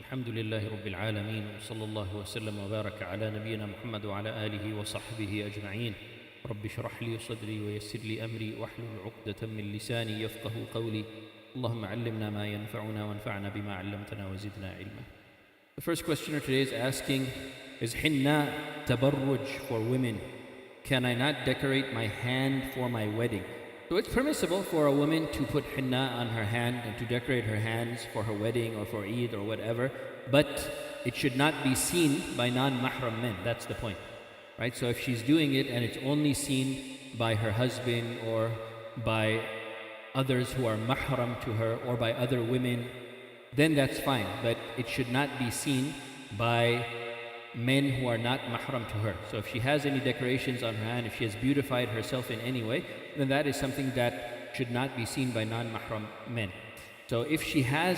الحمد لله رب العالمين وصلى الله وسلم وبارك على نبينا محمد وعلى آله وصحبه أجمعين. رب اشرح لي صدري ويسر لي أمري واحلل عقدة من لساني يفقه قولي. اللهم علمنا ما ينفعنا وانفعنا بما علمتنا وزدنا علما. The first questioner today is asking, is hinna tabarruj for women? Can I not decorate my hand for my wedding? So it's permissible for a woman to put hinna on her hand and to decorate her hands for her wedding or for Eid or whatever, but it should not be seen by non-mahram men. That's the point, right? So if she's doing it and it's only seen by her husband or by others who are mahram to her or by other women, then that's fine, but it should not be seen by men who are not mahram to her. So if she has any decorations on her hand, if she has beautified herself in any way, then that is something that should not be seen by non-mahram men. So if she has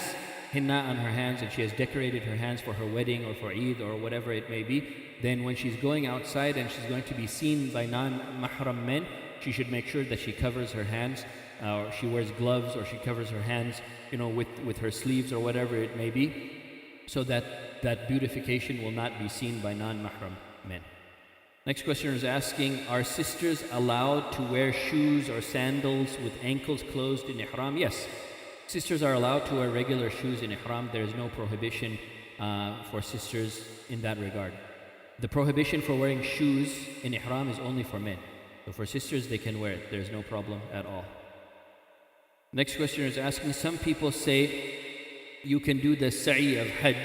henna on her hands and she has decorated her hands for her wedding or for Eid or whatever it may be, then when she's going outside and she's going to be seen by non-mahram men, she should make sure that she covers her hands, or she wears gloves, or she covers her hands, with her sleeves or whatever it may be, so that beautification will not be seen by non-mahram men. Next question is asking, are sisters allowed to wear shoes or sandals with ankles closed in ihram? Yes, sisters are allowed to wear regular shoes in ihram. There is no prohibition for sisters in that regard. The prohibition for wearing shoes in ihram is only for men. So for sisters, they can wear it. There's no problem at all. Next question is asking, some people say you can do the sa'i of Hajj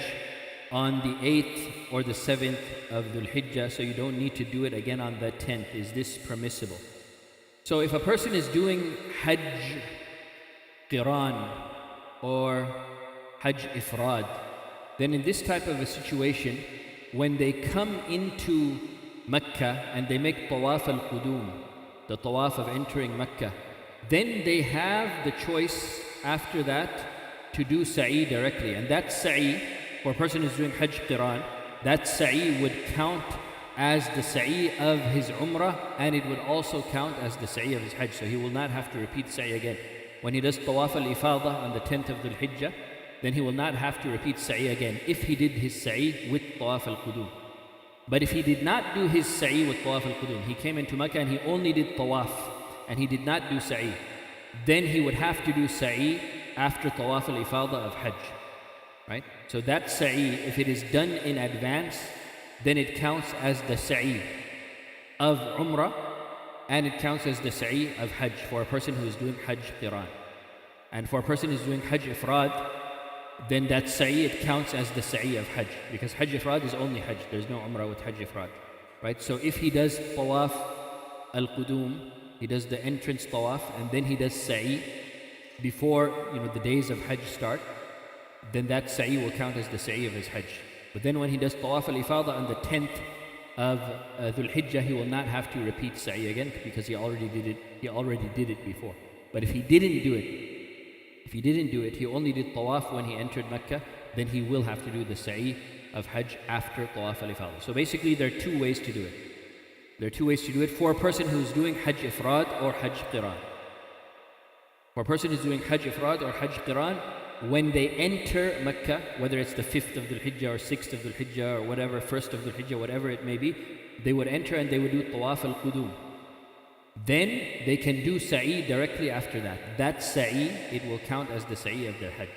on the 8th or the 7th of Dhu'l Hijjah, so you don't need to do it again on the 10th. Is this permissible? So if a person is doing Hajj Qiran or Hajj Ifrad, then in this type of a situation, when they come into Mecca and they make Tawaf al-Qudum, the Tawaf of entering Mecca, then they have the choice after that to do sa'i directly. And that sa'i, for a person who's doing Hajj Qiran, that sa'i would count as the sa'i of his Umrah, and it would also count as the sa'i of his Hajj. So he will not have to repeat sa'i again. When he does Tawaf al-Ifadah on the 10th of Dhu'l Hijjah, then he will not have to repeat sa'i again if he did his sa'i with Tawaf al-Qudum. But if he did not do his sa'i with Tawaf al-Qudum, he came into Makkah and he only did Tawaf, and he did not do sa'i, then he would have to do sa'i after Tawaf al-Ifadah of Hajj, right? So that sa'i, if it is done in advance, then it counts as the sa'i of Umrah, and it counts as the sa'i of Hajj for a person who is doing Hajj Qiran. And for a person who is doing Hajj Ifrad, then that sa'i, it counts as the sa'i of Hajj, because Hajj Ifrad is only Hajj. There's no Umrah with Hajj Ifrad, right? So if he does Tawaf al-Qudum, he does the entrance Tawaf, and then he does sa'i before the days of Hajj start, then that sa'i will count as the sa'i of his Hajj. But then when he does Tawaf al-Ifadah on the 10th of Dhu'l Hijjah, he will not have to repeat sa'i again, because he already did it before. But if he didn't do it, he only did Tawaf when he entered Mecca, then he will have to do the sa'i of Hajj after Tawaf al-Ifadah. So basically there are two ways to do it. There are two ways to do it for a person who's doing Hajj Ifrad or Hajj Qiran. For a person who's doing Hajj Ifrad or Hajj Qiran, when they enter Mecca, whether it's the 5th of Dhu'l Hijjah or 6th of Dhu'l Hijjah or whatever, 1st of Dhu'l Hijjah, whatever it may be, they would enter and they would do Tawaf al-Qudum. Then they can do sa'i directly after that. That sa'i, it will count as the sa'i of their Hajj.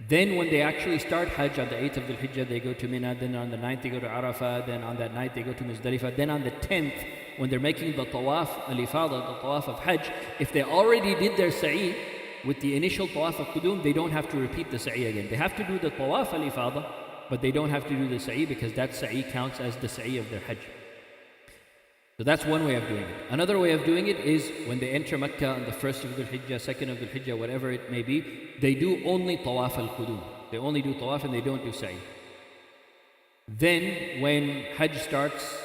Then when they actually start Hajj on the 8th of Dhu'l Hijjah, they go to Mina, then on the 9th they go to Arafah, then on that night they go to Muzdalifah, then on the 10th, when they're making the Tawaf al-Ifadah, the Tawaf of Hajj, if they already did their sa'i with the initial Tawaf al-Qudum, they don't have to repeat the sa'i again. They have to do the Tawaf al-Ifadah, but they don't have to do the sa'i, because that sa'i counts as the sa'i of their Hajj. So that's one way of doing it. Another way of doing it is when they enter Mecca on the 1st of Dhu'l Hijjah, 2nd of Dhu'l Hijjah, whatever it may be, they do only Tawaf al-Qudum. They only do Tawaf and they don't do sa'i. Then when Hajj starts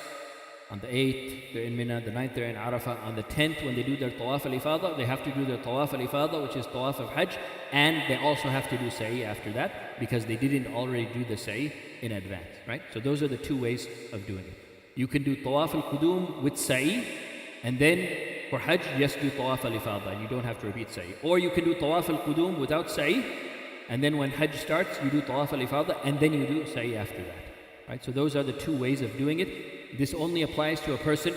on the 8th, they're in Mina, the 9th they're in Arafah, on the 10th when they do their Tawaf al-Ifadah, they have to do their Tawaf al-Ifadah, which is Tawaf of Hajj, and they also have to do sa'i after that, because they didn't already do the sa'i in advance, right? So those are the two ways of doing it. You can do Tawaf al-Qudum with sa'i, and then for Hajj, just do Tawaf al-Ifadah, and you don't have to repeat sa'i. Or you can do Tawaf al-Qudum without sa'i, And then when Hajj starts, you do Tawaf al-Ifadah, and then you do Sa'i after that. Right? So those are the two ways of doing it. This only applies to a person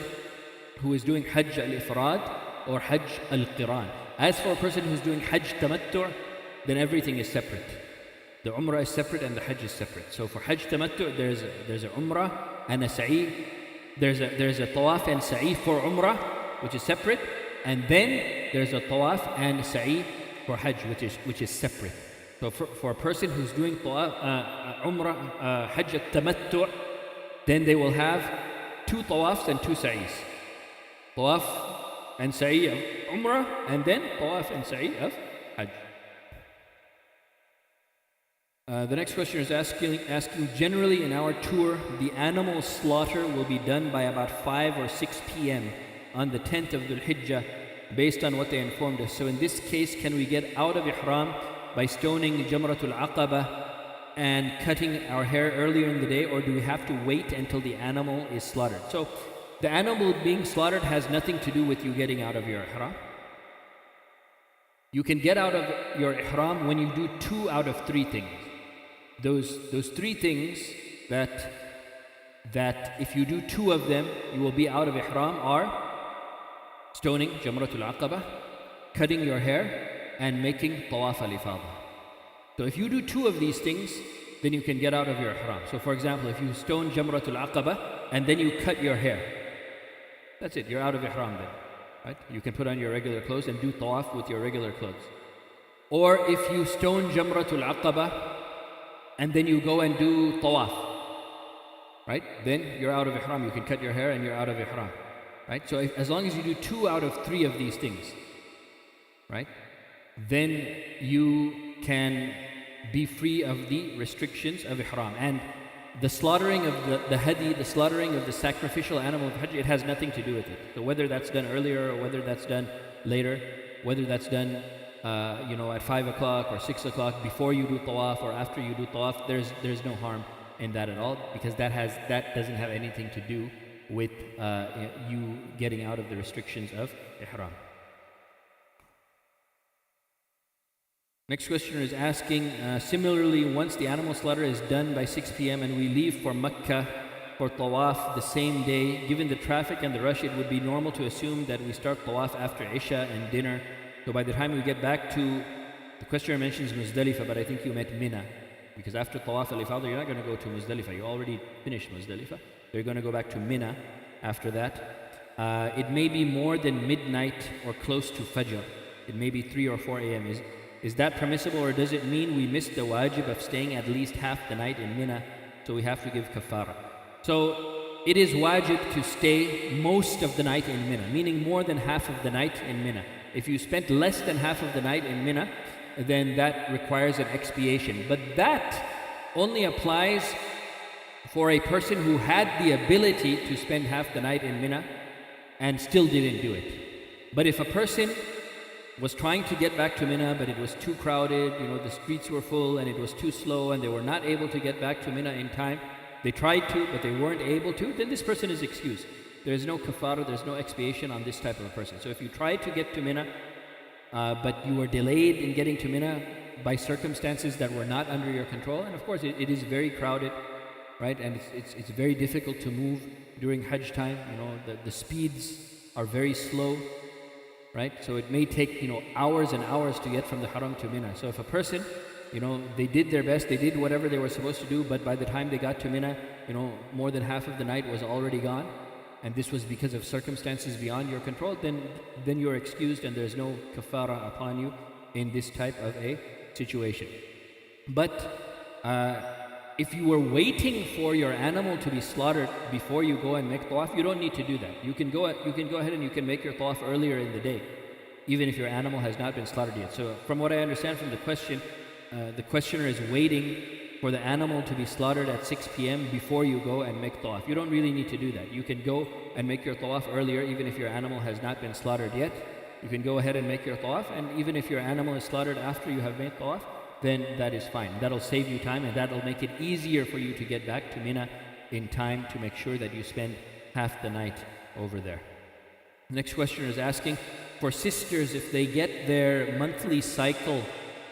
who is doing Hajj al-Ifrad or Hajj al-Qiran. As for a person who's doing Hajj Tamattu', then everything is separate. The Umrah is separate and the Hajj is separate. So for Hajj Tamattu', there's a Umrah and a Sa'i. There's a Tawaf and Sa'i for Umrah, which is separate. And then there's a Tawaf and Sa'i for Hajj, which is separate. So for a person who's doing Umrah, Hajj Tamattu', then they will have 2 Tawafs and 2 Sa'is. Tawaf and Sa'i of Umrah, and then Tawaf and Sa'i of Hajj. The next question is asking, generally in our tour, the animal slaughter will be done by about 5 or 6 p.m. on the 10th of Dhu'l Hijjah, based on what they informed us. So in this case, can we get out of Ihram by stoning Jamratul Aqaba and cutting our hair earlier in the day, or do we have to wait until the animal is slaughtered? So the animal being slaughtered has nothing to do with you getting out of your Ihram. You can get out of your Ihram when you do 2 out of 3 things. Those 3 things that if you do 2 of them, you will be out of Ihram are stoning Jamratul Aqaba, cutting your hair, and making Tawaf al-Ifadah. So if you do 2 of these things, then you can get out of your Ihram. So for example, if you stone Jamratul Aqaba and then you cut your hair, that's it, you're out of Ihram then. Right? You can put on your regular clothes and do Tawaf with your regular clothes. Or if you stone Jamratul Aqaba and then you go and do Tawaf, right? Then you're out of Ihram. You can cut your hair and you're out of Ihram. Right? So as long as you do 2 out of 3 of these things, right? Then you can be free of the restrictions of Ihram. And the slaughtering of the hadi, the slaughtering of the sacrificial animal of Hajj, it has nothing to do with it. So whether that's done earlier or whether that's done later, whether that's done at 5 o'clock or 6 o'clock before you do Tawaf or after you do Tawaf, there's no harm in that at all, because that doesn't have anything to do with you getting out of the restrictions of Ihram. Next questioner is asking, similarly, once the animal slaughter is done by 6 p.m. and we leave for Mecca for Tawaf the same day, given the traffic and the rush, it would be normal to assume that we start Tawaf after Isha and dinner. So by the time we get back to, the questioner mentions Muzdalifah, but I think you meant Mina, because after Tawaf al-Ifadah, you're not going to go to Muzdalifah. You already finished Muzdalifah. You're going to go back to Mina after that. It may be more than midnight or close to Fajr. It may be 3 or 4 a.m. Is that permissible, or does it mean we missed the wajib of staying at least half the night in Mina, so we have to give kafara? So it is wajib to stay most of the night in Mina, meaning more than half of the night in Mina. If you spent less than half of the night in Mina, then that requires an expiation. But that only applies for a person who had the ability to spend half the night in Mina and still didn't do it. But if a person was trying to get back to Mina, but it was too crowded, the streets were full and it was too slow and they were not able to get back to Mina in time, they tried to, but they weren't able to, then this person is excused. There is no kafara, there's no expiation on this type of a person. So if you tried to get to Mina, but you were delayed in getting to Mina by circumstances that were not under your control, and of course it is very crowded, right? And it's very difficult to move during Hajj time. The speeds are very slow, right? So it may take hours and hours to get from the Haram to Mina. So if a person, they did their best, they did whatever they were supposed to do, but by the time they got to Mina, more than half of the night was already gone, and this was because of circumstances beyond your control, then you're excused and there's no kafara upon you in this type of a situation. But if you were waiting for your animal to be slaughtered before you go and make tawaf, you don't need to do that. You can go ahead and you can make your tawaf earlier in the day, even if your animal has not been slaughtered yet. So from what I understand from the question, the questioner is waiting for the animal to be slaughtered at 6 p.m. before you go and make tawaf. You don't really need to do that. You can go and make your tawaf earlier, even if your animal has not been slaughtered yet. You can go ahead and make your tawaf, and even if your animal is slaughtered after you have made tawaf, then that is fine. That'll save you time, and that'll make it easier for you to get back to Mina in time to make sure that you spend half the night over there. The next question is asking, for sisters, if they get their monthly cycle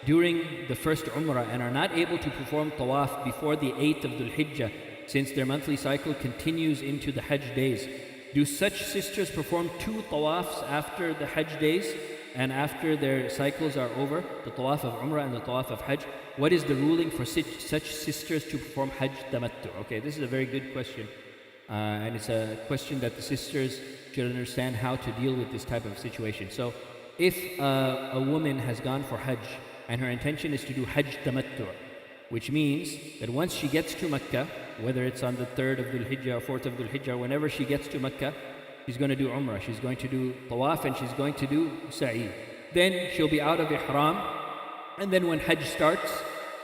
during the first Umrah and are not able to perform tawaf before the 8th of Dhul Hijjah, since their monthly cycle continues into the Hajj days, do such sisters perform 2 tawafs after the Hajj days and after their cycles are over, the tawaf of Umrah and the tawaf of Hajj? What is the ruling for such sisters to perform Hajj tamattu? Okay, this is a very good question. And it's a question that the sisters should understand how to deal with this type of situation. So if a woman has gone for Hajj and her intention is to do Hajj tamattu, which means that once she gets to Mecca, whether it's on the 3rd of Dhul Hijjah or 4th of Dhul Hijjah, whenever she gets to Mecca, she's going to do Umrah, she's going to do Tawaf, and she's going to do Sa'i. Then she'll be out of Ihram, and then when Hajj starts,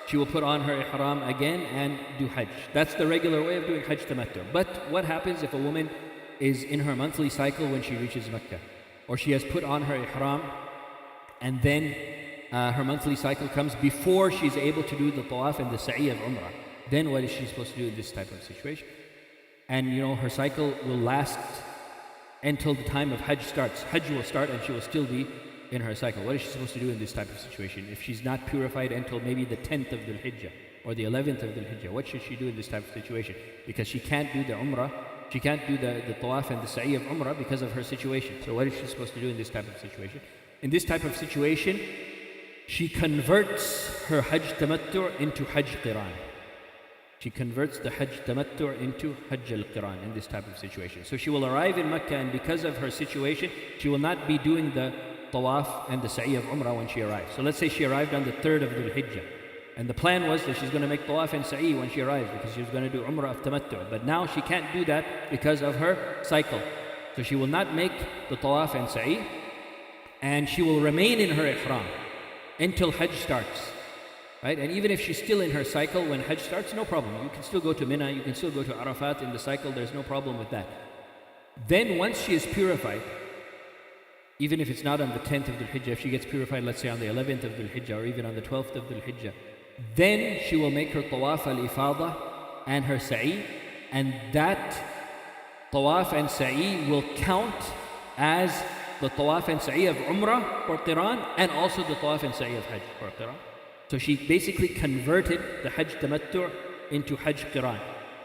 she will put on her Ihram again and do Hajj. That's the regular way of doing Hajj Tamattu. But what happens if a woman is in her monthly cycle when she reaches Mecca? Or she has put on her Ihram, and then her monthly cycle comes before she's able to do the Tawaf and the Sa'i of Umrah. Then what is she supposed to do in this type of situation? And her cycle will last until the time of Hajj starts. Hajj will start and she will still be in her cycle. What is she supposed to do in this type of situation? If she's not purified until maybe the 10th of Dhul Hijjah or the 11th of Dhul Hijjah, what should she do in this type of situation? Because she can't do the Umrah, she can't do the Tawaf and the Sa'i of Umrah because of her situation. So what is she supposed to do in this type of situation? In this type of situation, she converts her Hajj Tamattu' into Hajj Qiran. She converts the Hajj Tamattu' into Hajj al-Qiran in this type of situation. So she will arrive in Mecca, and because of her situation, she will not be doing the Tawaf and the Sa'i of Umrah when she arrives. So let's say she arrived on the 3rd of Dhul Hijjah, and the plan was that she's going to make Tawaf and Sa'i when she arrives because she was going to do Umrah of Tamattu'. But now she can't do that because of her cycle. So she will not make the Tawaf and Sa'i, and she will remain in her Ihram until Hajj starts. Right? And even if she's still in her cycle when Hajj starts, no problem. You can still go to Mina, you can still go to Arafat in the cycle, there's no problem with that. Then once she is purified, even if it's not on the 10th of Dhul Hijjah, if she gets purified, let's say on the 11th of Dhul Hijjah or even on the 12th of Dhul Hijjah, then she will make her Tawaf al-Ifadah and her Sa'i, and that Tawaf and Sa'i will count as the Tawaf and Sa'i of Umrah or Qiran, and also the Tawaf and Sa'i of Hajj or Qiran. So she basically converted the Hajj Tamattu' into Hajj Qiran.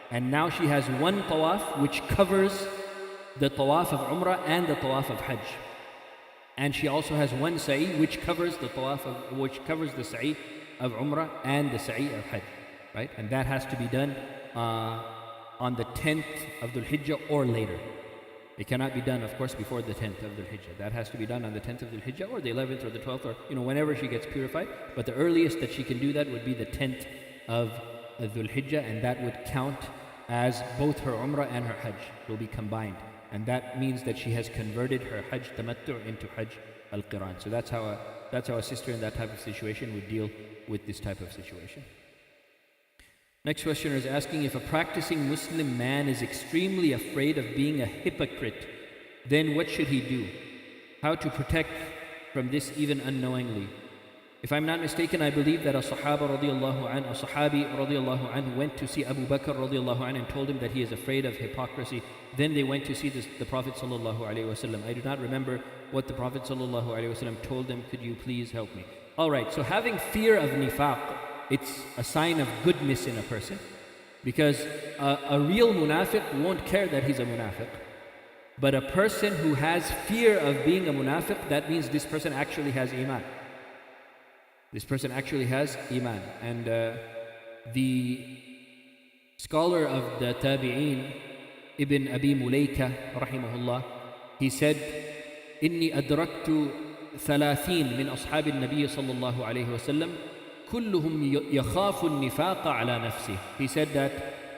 And now she has one Tawaf which covers the Tawaf of Umrah and the Tawaf of Hajj. And she also has one Sa'i which covers the Sa'i of Umrah and the Sa'i of Hajj. Right? And that has to be done on the 10th of Dhul Hijjah or later. It cannot be done, of course, before the 10th of Dhul Hijjah. That has to be done on the 10th of Dhul Hijjah or the 11th or the 12th or, whenever she gets purified. But the earliest that she can do that would be the 10th of Dhul Hijjah, and that would count as both her Umrah and her Hajj will be combined. And that means that she has converted her Hajj Tamattu' into Hajj al-Qiran. So that's how a sister in that type of situation would deal with this type of situation. Next questioner is asking, if a practicing Muslim man is extremely afraid of being a hypocrite, then what should he do? How to protect from this even unknowingly? If I'm not mistaken, I believe that a Sahabi radiallahu anhu went to see Abu Bakr radiallahu anhu and told him that he is afraid of hypocrisy. Then they went to see the Prophet sallallahu alaihi wasallam. I do not remember what the Prophet sallallahu alaihi wasallam told them. Could you please help me? Alright, so having fear of nifaq, it's a sign of goodness in a person, because a real munafiq won't care that he's a munafiq. But a person who has fear of being a munafiq, that means this person actually has iman. This person actually has iman. And the scholar of the Tabi'een, Ibn Abi Mulayka rahimahullah, he said, إني أدركت 30 من أصحاب النبي صلى الله عليه وسلم كلهم يخاف النفاق على نفسه. He said that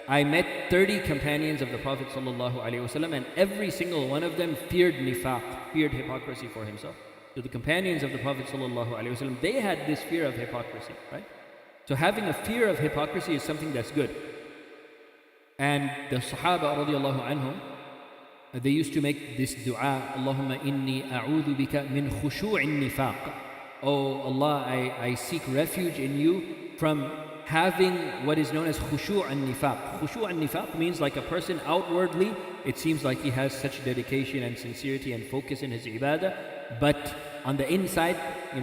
I met 30 companions of the Prophet sallallahu alaihi wasallam, and every single one of them feared nifaq, feared hypocrisy for himself. So the companions of the Prophet sallallahu alaihi wasallam, they had this fear of hypocrisy, right? So having a fear of hypocrisy is something that's good. And the Sahaba radiallahu anhum, they used to make this dua, Allahumma inni a'udhu bika min khushu'in nifaq. Oh Allah, I seek refuge in you from having what is known as khushu' an-nifaq. Khushu' an-nifaq means like a person outwardly, it seems like he has such dedication and sincerity and focus in his ibadah, but on the inside,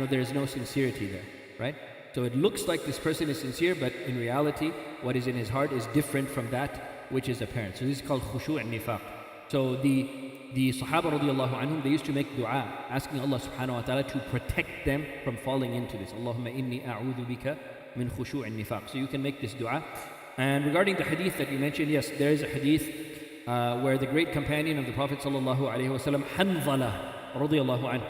there is no sincerity there. right? So it looks like this person is sincere, but in reality, what is in his heart is different from that which is apparent. So this is called khushu' and nifaq. So the Sahaba radiallahu anhum, they used to make dua, asking Allah subhanahu wa ta'ala to protect them from falling into this. Allahumma inni a'udhu bika min khushu' and nifaq. So you can make this dua. And regarding the hadith that you mentioned, yes, there is a hadith where the great companion of the Prophet sallallahu alaihi wasallam, Hanzala radiallahu anhu,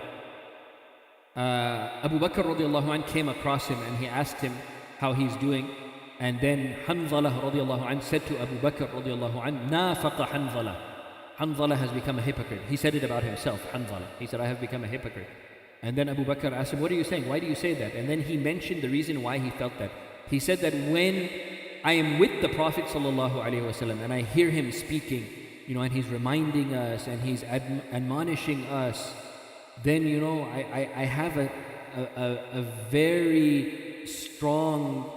Abu Bakr radiallahu anh came across him and he asked him how he's doing. And then Hanzala radiallahu anh said to Abu Bakr radiallahu anh, Nafaqa Hanzala. Hanzala has become a hypocrite. He said it about himself, Hanzala. He said, I have become a hypocrite. And then Abu Bakr asked him, what are you saying? Why do you say that? And then he mentioned the reason why he felt that. He said that when I am with the Prophet sallallahu alaihi wasallam and I hear him speaking, and he's reminding us and he's admonishing us, then I have a very strong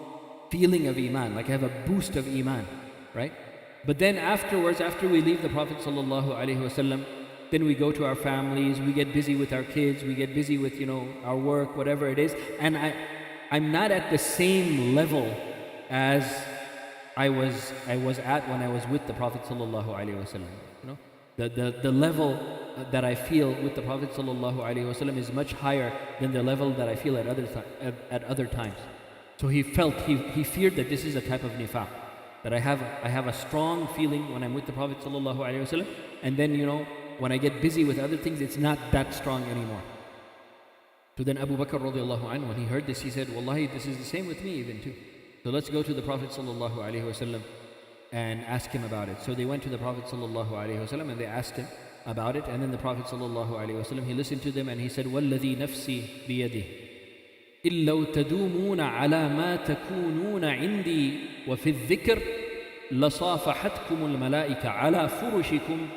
feeling of iman, like I have a boost of iman, right? But then afterwards, after we leave the Prophet sallallahu alaihi wasallam, then we go to our families, we get busy with our kids, we get busy with our work, whatever it is, and I'm not at the same level as I was at when I was with the Prophet sallallahu alaihi wasallam. The level that I feel with the Prophet sallallahu alaihi wasallam is much higher than the level that I feel at other times. So he feared that this is a type of nifaq, that I have a strong feeling when I'm with the Prophet sallallahu alaihi wasallam, and then when I get busy with other things, it's not that strong anymore. So then Abu Bakr radiallahu anhu, when he heard this, he said, Wallahi, this is the same with me even too. So let's go to the Prophet sallallahu alaihi wasallam and ask him about it. So they went to the Prophet sallallahu alaihi wasallam and they asked him about it. And then the Prophet sallallahu alaihi wasallam, he listened to them and he said, وَالَّذِي نَفْسِي بِيَدِهِ إِن لَوْ تَدُومُونَ عَلَى مَا تَكُونُونَ عِنْدِي وَفِي الذِّكْرِ لَصَافَحَتْكُمُ الْمَلَائِكَةُ عَلَى فُرُشِكُمْ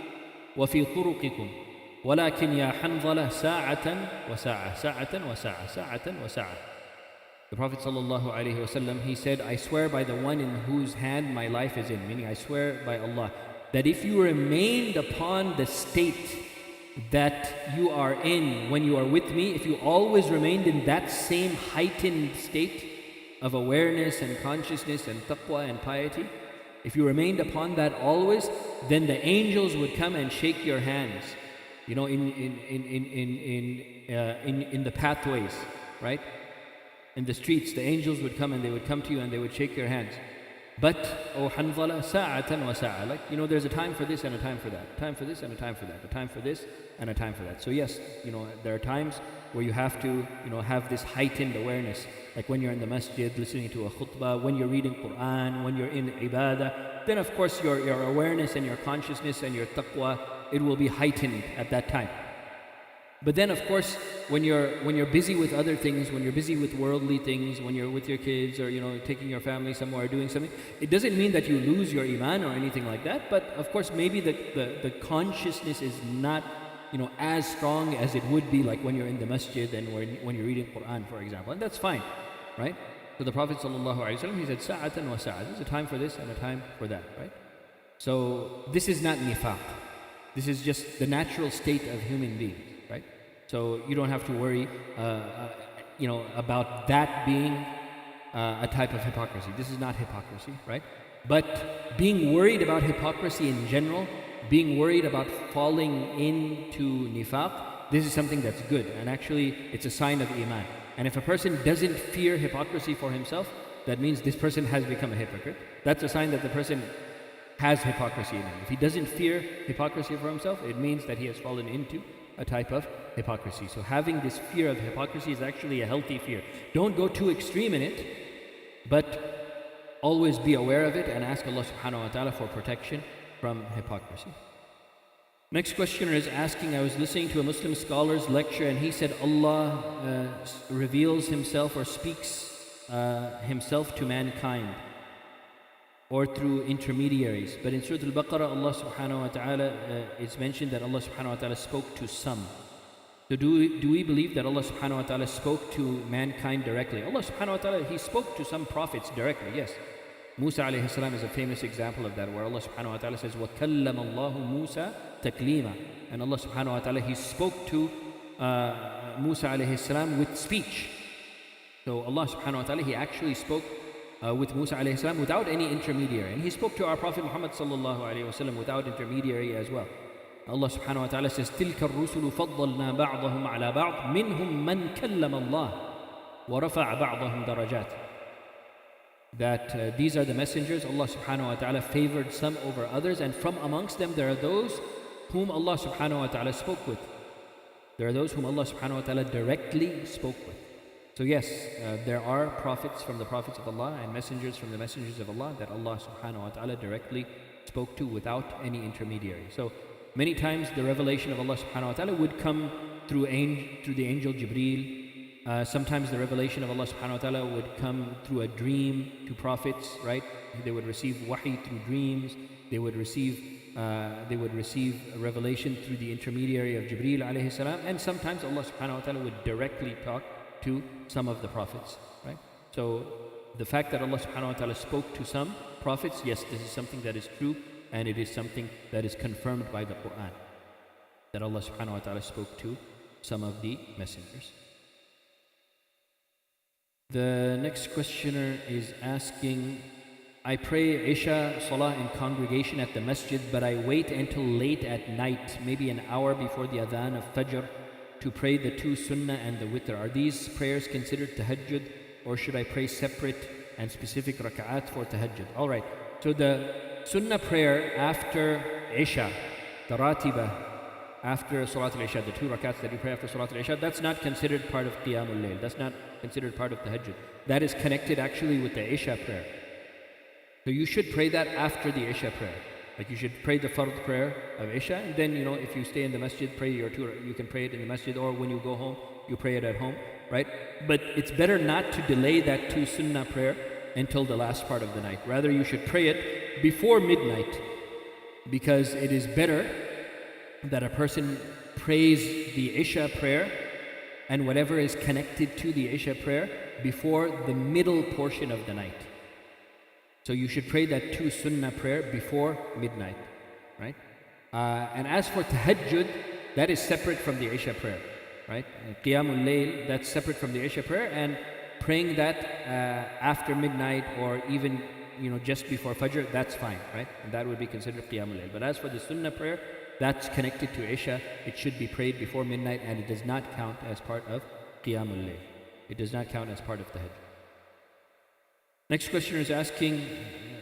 وَفِي طُرُقِكُمْ وَلَكِنْ يَا حَنْظَلَةَ سَاعَةً وَسَاعَةً سَاعَةً وَسَاعَةً سَاعَةً وَسَاعَةً. The Prophet sallallahu alaihi wasallam, he said, I swear by the one in whose hand my life is in, meaning I swear by Allah, that if you remained upon the state that you are in when you are with me, if you always remained in that same heightened state of awareness and consciousness and taqwa and piety, if you remained upon that always, then the angels would come and shake your hands, in the pathways, right? In the streets, the angels would come and they would come to you and they would shake your hands. But, oh Hanzala, sa'atan wa sa'a. Like, there's a time for this and a time for that. A time for this and a time for that. A time for this and a time for that. So yes, there are times where you have to, have this heightened awareness. Like when you're in the masjid listening to a khutbah, when you're reading Quran, when you're in ibadah. Then of course your awareness and your consciousness and your taqwa, it will be heightened at that time. But then of course, when you're busy with other things, when you're busy with worldly things, when you're with your kids or taking your family somewhere or doing something, it doesn't mean that you lose your iman or anything like that. But of course, maybe the consciousness is not as strong as it would be like when you're in the masjid and when you're reading Quran, for example, and that's fine, right? So the Prophet sallallahu alaihi wasallam, he said, "Sa'atan wa sa'a." There's a time for this and a time for that, right? So this is not nifaq. This is just the natural state of human beings. So you don't have to worry, about that being a type of hypocrisy. This is not hypocrisy, right? But being worried about hypocrisy in general, being worried about falling into nifaq, this is something that's good. And actually, it's a sign of iman. And if a person doesn't fear hypocrisy for himself, that means this person has become a hypocrite. That's a sign that the person has hypocrisy in him. If he doesn't fear hypocrisy for himself, it means that he has fallen into a type of hypocrisy. So having this fear of hypocrisy is actually a healthy fear. Don't go too extreme in it, but always be aware of it and ask Allah subhanahu wa ta'ala for protection from hypocrisy. Next questioner is asking, I was listening to a Muslim scholar's lecture and he said Allah reveals himself or speaks himself to mankind or through intermediaries. But in Surah Al-Baqarah, Allah subhanahu wa ta'ala, it's mentioned that Allah subhanahu wa ta'ala spoke to some. So do we believe that Allah subhanahu wa ta'ala spoke to mankind directly? Allah subhanahu wa ta'ala, He spoke to some prophets directly, yes. Musa alayhi salam is a famous example of that, where Allah subhanahu wa ta'ala says, وَكَلَّمَ اللَّهُ مُوسَى تَكْلِيمًا. And Allah subhanahu wa ta'ala, He spoke to Musa alayhi salam with speech. So Allah subhanahu wa ta'ala, He actually spoke with Musa alayhi salam without any intermediary. And He spoke to our Prophet Muhammad sallallahu alayhi wasallam without intermediary as well. Allah subhanahu wa ta'ala says, تِلْكَ الرُّسُلُ فَضَّلْنَا بَعْضَهُمْ عَلَى بَعْضٍ مِّنْهُمْ مَنْ كَلَّمَ اللَّهُ وَرَفَعَ بَعْضَهُمْ دَرَجَاتٍ. That these are the messengers. Allah subhanahu wa ta'ala favored some over others, and from amongst them there are those whom Allah subhanahu wa ta'ala spoke with. There are those whom Allah subhanahu wa ta'ala directly spoke with. So yes, there are prophets from the prophets of Allah and messengers from the messengers of Allah that Allah subhanahu wa ta'ala directly spoke to without any intermediary. So many times the revelation of Allah subhanahu wa ta'ala would come through the angel Jibreel. Sometimes the revelation of Allah subhanahu wa ta'ala would come through a dream to prophets, right? They would receive wahi through dreams. They would receive a revelation through the intermediary of Jibreel alayhi salam. And sometimes Allah subhanahu wa ta'ala would directly talk to some of the prophets, right? So the fact that Allah subhanahu wa ta'ala spoke to some prophets, yes, this is something that is true, and it is something that is confirmed by the Quran, that Allah subhanahu wa ta'ala spoke to some of the messengers. The next questioner is asking, I pray Isha Salah in congregation at the masjid, but I wait until late at night, maybe an hour before the adhan of Fajr, to pray the 2 sunnah and the witr. Are these prayers considered tahajjud, or should I pray separate and specific raka'at for tahajjud? Alright, so the sunnah prayer after Isha, the ratiba, after Salat al-Isha, the 2 rakats that you pray after Salat al-Isha, that's not considered part of Qiyamul Layl. That's not considered part of tahajjud. That is connected actually with the Isha prayer. So you should pray that after the Isha prayer. Like you should pray the fard prayer of Isha, and then if you stay in the masjid, pray your 2, you can pray it in the masjid, or when you go home, you pray it at home, right? But it's better not to delay that 2 sunnah prayer until the last part of the night. Rather, you should pray it before midnight, because it is better that a person prays the Isha prayer and whatever is connected to the Isha prayer before the middle portion of the night. So you should pray that 2 sunnah prayer before midnight, right? And as for tahajjud, that is separate from the Isha prayer, right? Qiyamul Layl, that's separate from the Isha prayer, and praying that after midnight or even just before Fajr, that's fine, right? And that would be considered Qiyamul Layl. But as for the sunnah prayer, that's connected to Isha. It should be prayed before midnight, and it does not count as part of Qiyamul Layl. It does not count as part of tahajjud. Next questioner is asking,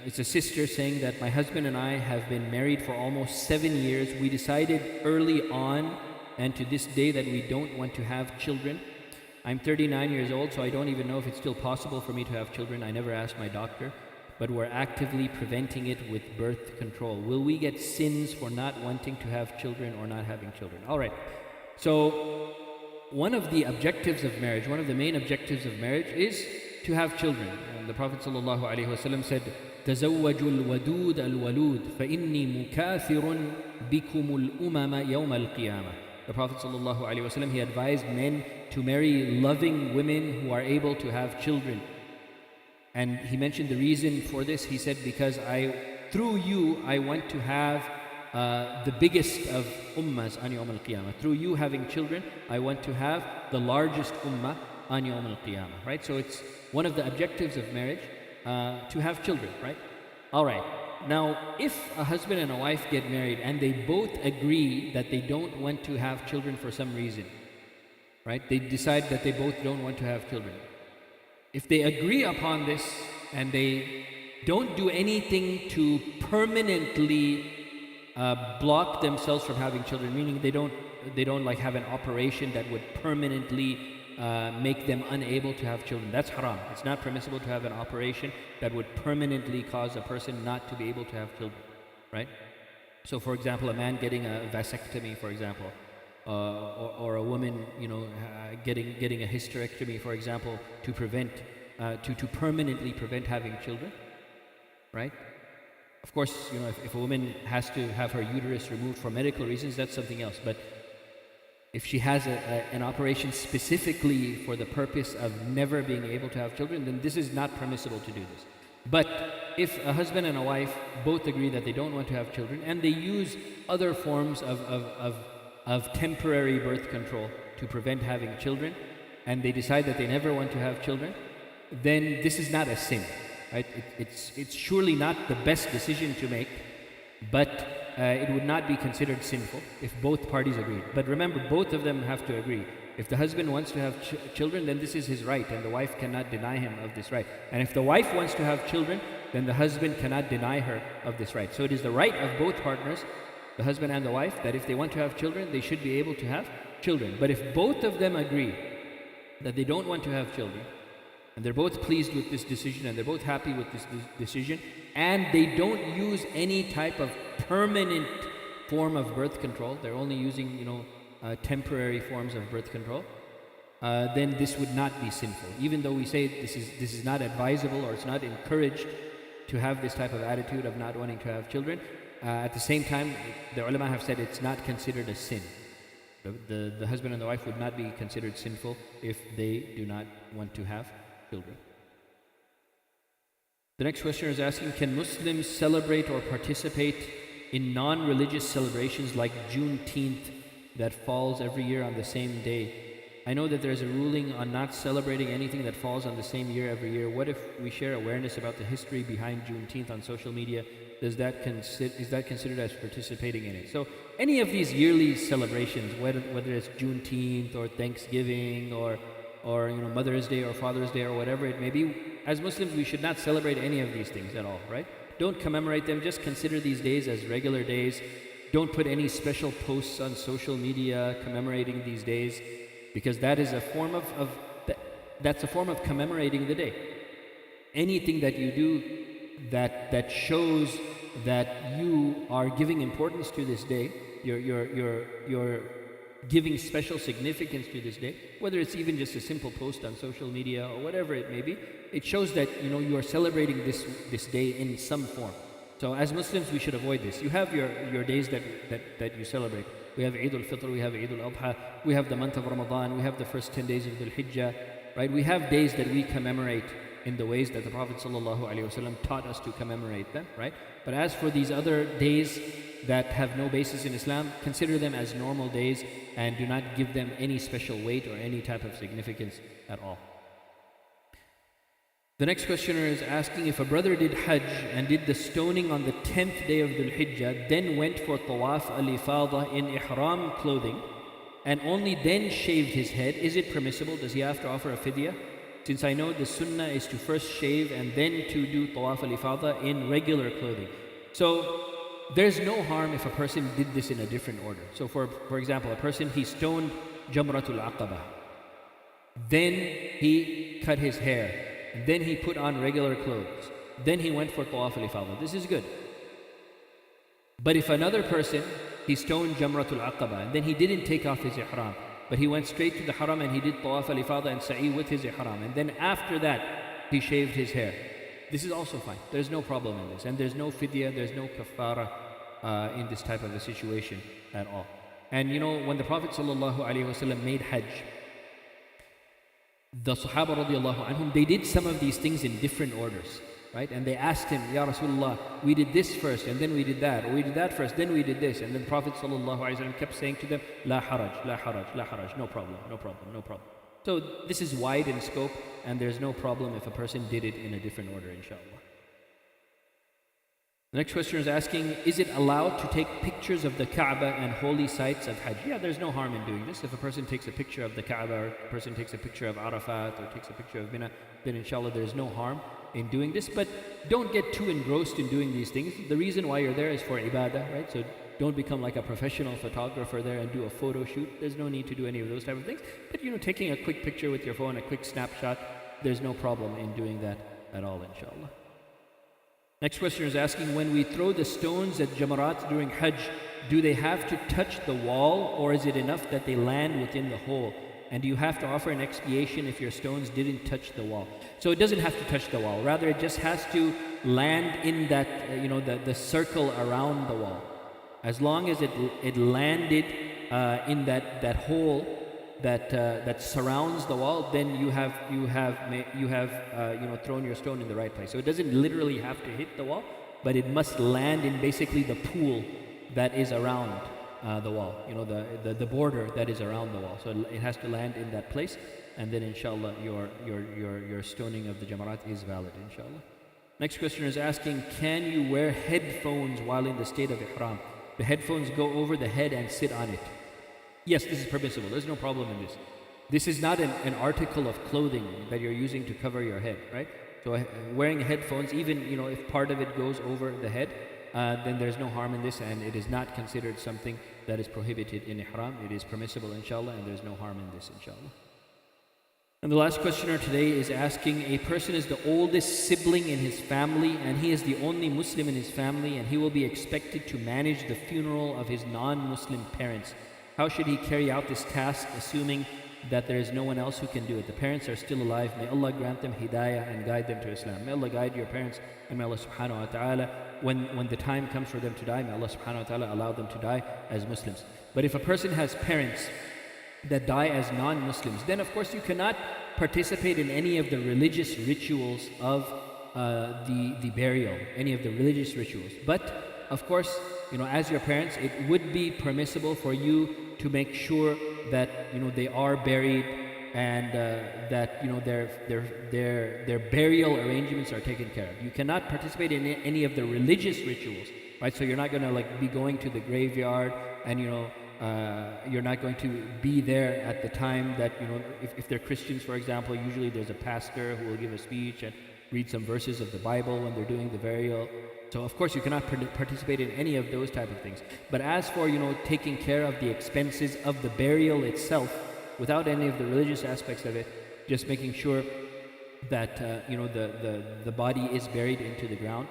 it's a sister saying that my husband and I have been married for almost 7 years. We decided early on and to this day that we don't want to have children. I'm 39 years old, so I don't even know if it's still possible for me to have children. I never asked my doctor, but we're actively preventing it with birth control. Will we get sins for not wanting to have children or not having children? All right. So one of the objectives of marriage, one of the main objectives of marriage is to have children. And the Prophet ﷺ said, تزوجوا الودود الولود فإني مكاثر بكم الأمم يوم القيامة. The Prophet ﷺ, he advised men to marry loving women who are able to have children. And he mentioned the reason for this. He said, because through you, I want to have the biggest of ummas on Yawm al-Qiyamah. Through you having children, I want to have the largest ummah on Yawm al-Qiyamah, right? So it's one of the objectives of marriage to have children, right? All right. Now, if a husband and a wife get married and they both agree that they don't want to have children for some reason, right? They decide that they both don't want to have children. If they agree upon this and they don't do anything to permanently block themselves from having children, meaning they don't like have an operation that would permanently make them unable to have children. That's haram. It's not permissible to have an operation that would permanently cause a person not to be able to have children, right? So for example, a man getting a vasectomy, for example, or a woman, getting a hysterectomy, for example, to prevent, to permanently prevent having children, right? Of course, if a woman has to have her uterus removed for medical reasons, that's something else. But if she has an operation specifically for the purpose of never being able to have children, then this is not permissible to do this. But if a husband and a wife both agree that they don't want to have children, and they use other forms of temporary birth control to prevent having children, and they decide that they never want to have children, then this is not a sin, right? It's surely not the best decision to make, but it would not be considered sinful if both parties agreed. But remember, both of them have to agree. If the husband wants to have children, then this is his right, and the wife cannot deny him of this right. And if the wife wants to have children, then the husband cannot deny her of this right. So it is the right of both partners, the husband and the wife, that if they want to have children, they should be able to have children. But if both of them agree that they don't want to have children, and they're both pleased with this decision, and they're both happy with this decision, and they don't use any type of permanent form of birth control, they're only using, temporary forms of birth control, then this would not be sinful. Even though we say this is not advisable, or it's not encouraged to have this type of attitude of not wanting to have children, at the same time, the ulama have said it's not considered a sin. The husband and the wife would not be considered sinful if they do not want to have children. The next question is asking, can Muslims celebrate or participate in non-religious celebrations like Juneteenth that falls every year on the same day? I know that there's a ruling on not celebrating anything that falls on the same year every year. What if we share awareness about the history behind Juneteenth on social media? Is that considered as participating in it? So any of these yearly celebrations, whether it's Juneteenth or Thanksgiving or Mother's Day or Father's Day or whatever it may be, as Muslims we should not celebrate any of these things at all, right? Don't commemorate them. Just consider these days as regular days. Don't put any special posts on social media commemorating these days, because that is a form that's a form of commemorating the day. Anything that you do that shows that you are giving importance to this day, you're giving special significance to this day, whether it's even just a simple post on social media or whatever it may be, it shows that you are celebrating this day in some form. So as Muslims, we should avoid this. You have your days that you celebrate. We have Eid al-Fitr, we have Eid al-Adha, we have the month of Ramadan, we have the first 10 days of the Hijjah, right? We have days that we commemorate in the ways that the Prophet ﷺ taught us to commemorate them, right? But as for these other days that have no basis in Islam, consider them as normal days and do not give them any special weight or any type of significance at all. The next questioner is asking, if a brother did Hajj and did the stoning on the 10th day of Dhu'l Hijjah, then went for Tawaf al-Ifadah in Ihram clothing, and only then shaved his head, is it permissible? Does he have to offer a fidyah? Since I know the sunnah is to first shave and then to do Tawaf al-Ifadah in regular clothing. So there's no harm if a person did this in a different order. So for example, a person, he stoned Jamratul Aqaba, then he cut his hair, and then he put on regular clothes, then he went for Tawaf al-Ifadah. This is good. But if another person, he stoned Jamratul Aqaba, and then he didn't take off his ihram, but he went straight to the haram and he did Tawaf al-Ifadah and Sa'i with his ihram, and then after that he shaved his hair, this is also fine. There's no problem in this, and there's no fidyah, there's no kaffara in this type of a situation at all. And when the Prophet ﷺ made Hajj, the Sahaba radiallahu anhum, they did some of these things in different orders, right? And they asked him, Ya Rasulullah, we did this first and then we did that, or we did that first, then we did this. And then the Prophet ﷺ kept saying to them, La haraj, la haraj, la haraj, no problem, no problem, no problem. So this is wide in scope, and there's no problem if a person did it in a different order, inshallah. The next question is asking, is it allowed to take pictures of the Kaaba and holy sites of Hajj? Yeah, there's no harm in doing this. If a person takes a picture of the Kaaba, or a person takes a picture of Arafat, or takes a picture of Mina, then inshallah there's no harm in doing this. But don't get too engrossed in doing these things. The reason why you're there is for ibadah, right? So don't become like a professional photographer there and do a photo shoot. There's no need to do any of those type of things. But taking a quick picture with your phone, a quick snapshot, there's no problem in doing that at all, inshallah. Next question is asking, when we throw the stones at Jamarat during Hajj, do they have to touch the wall, or is it enough that they land within the hole? And do you have to offer an expiation if your stones didn't touch the wall? So it doesn't have to touch the wall. Rather, it just has to land in that, the circle around the wall. As long as it landed in that hole that surrounds the wall, then you have thrown your stone in the right place. So it doesn't literally have to hit the wall, but it must land in basically the pool that is around the wall. The border that is around the wall. So it has to land in that place. and then inshallah your stoning of the jamarat is valid, inshallah. Next question is asking, can you wear headphones while in the state of ihram? The headphones go over the head and sit on it. Yes, this is permissible. There's no problem in this. This is not an article of clothing that you're using to cover your head, right? So wearing headphones, even if part of it goes over the head, then there's no harm in this, and it is not considered something that is prohibited in ihram. It is permissible, inshallah, and there's no harm in this, inshallah. And the last questioner today is asking, a person is the oldest sibling in his family, and he is the only Muslim in his family, and he will be expected to manage the funeral of his non-Muslim parents. How should he carry out this task, assuming that there is no one else who can do it? The parents are still alive. May Allah grant them hidayah and guide them to Islam. May Allah guide your parents, and may Allah subhanahu wa ta'ala, when the time comes for them to die, may Allah subhanahu wa ta'ala allow them to die as Muslims. But if a person has parents that die as non-Muslims, then of course you cannot participate in any of the religious rituals of the burial, any of the religious rituals. But of course, as your parents, it would be permissible for you to make sure that they are buried, and that their burial arrangements are taken care of. You cannot participate in any of the religious rituals, right? So you're not going to be going to the graveyard, and you're not going to be there at the time that if they're Christians, for example, usually there's a pastor who will give a speech and read some verses of the Bible when they're doing the burial. So of course you cannot participate in any of those type of things. But as for taking care of the expenses of the burial itself, without any of the religious aspects of it, just making sure that the body is buried into the ground.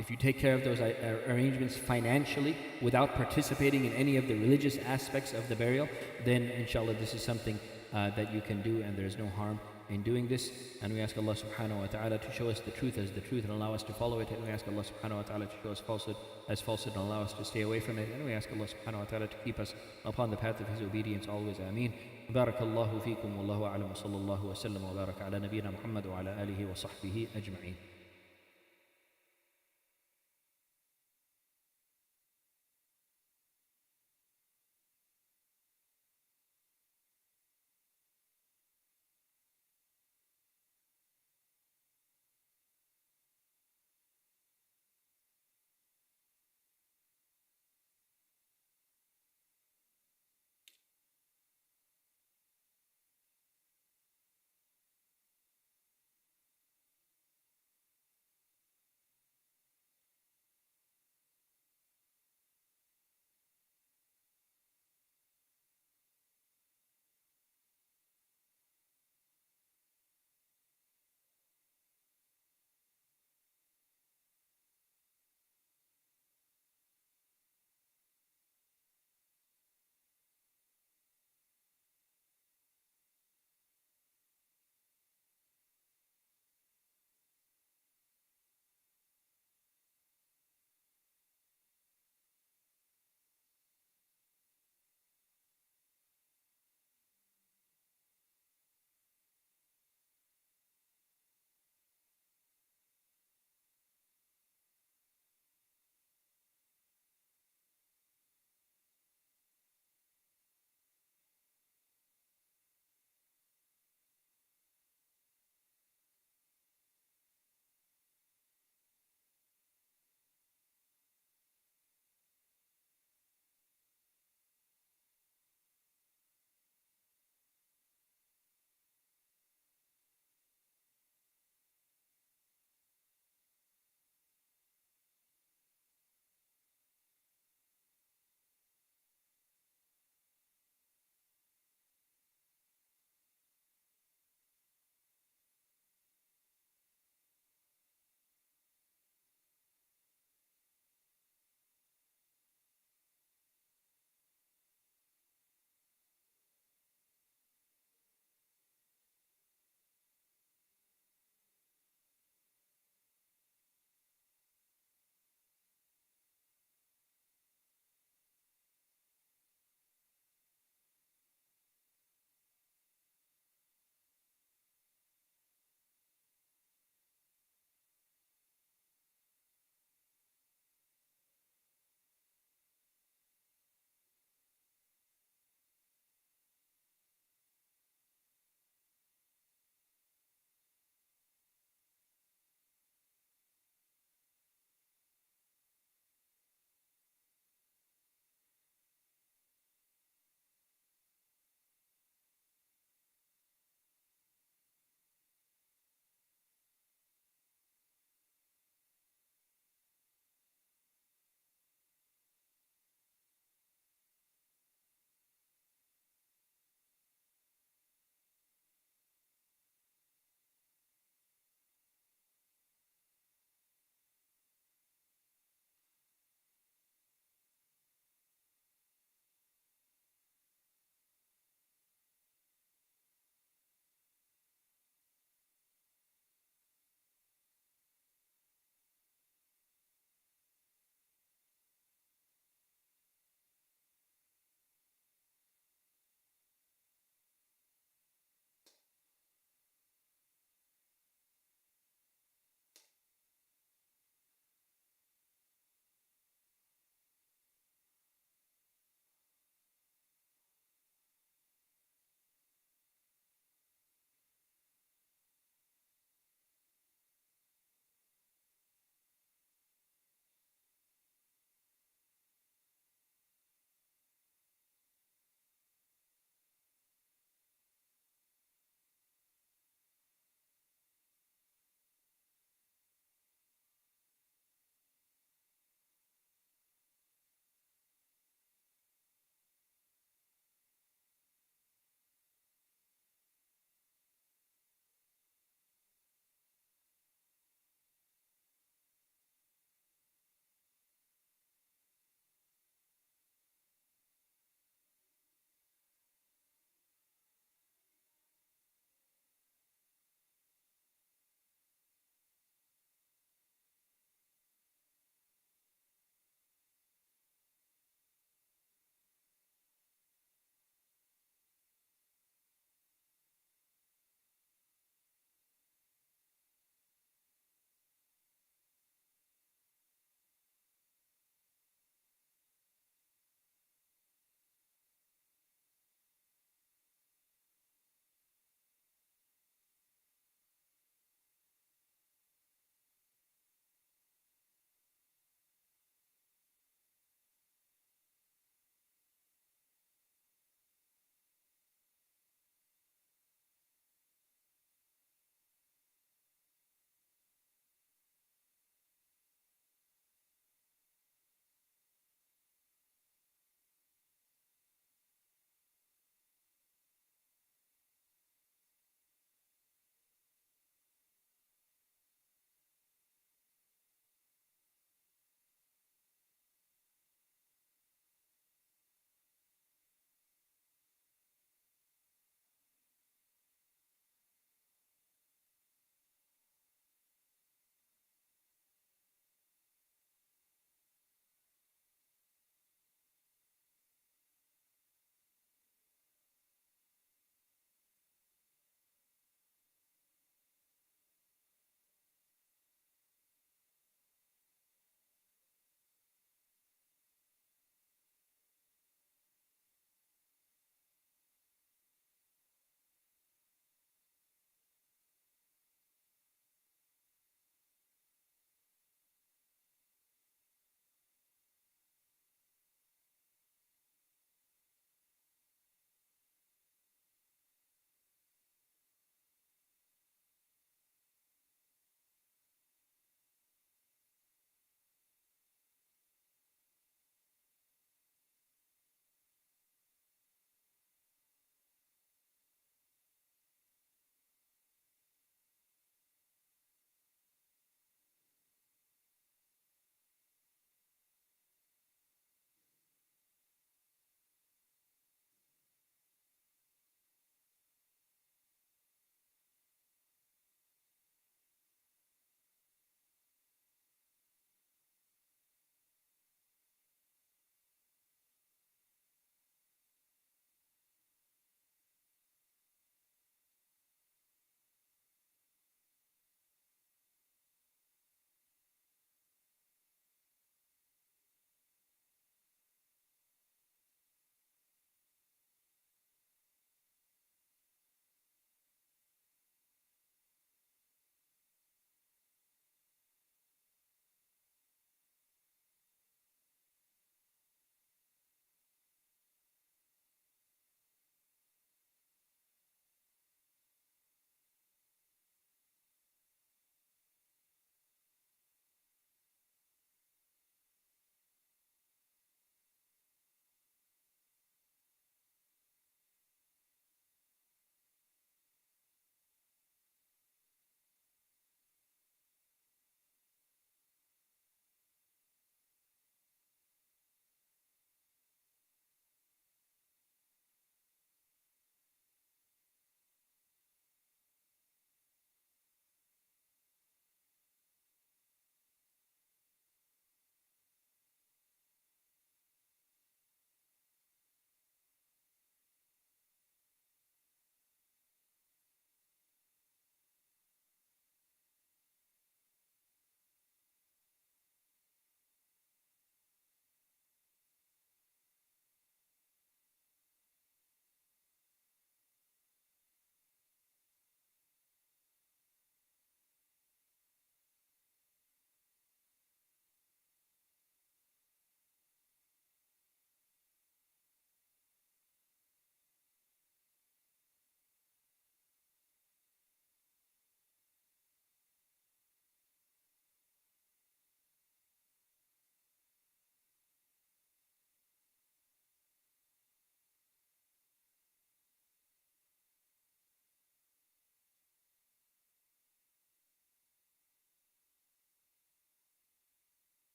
If you take care of those arrangements financially without participating in any of the religious aspects of the burial, then inshallah this is something that you can do, and there is no harm in doing this. And we ask Allah subhanahu wa ta'ala to show us the truth as the truth and allow us to follow it, and we ask Allah subhanahu wa ta'ala to show us falsehood as falsehood and allow us to stay away from it, and we ask Allah subhanahu wa ta'ala to keep us upon the path of His obedience always. Ameen. Barakallahu feekum, wallahu a'lam, wa sallallahu wa sallam wa baraka ala nabiyyina Muhammad wa ala alihi wa sahbihi ajma'in.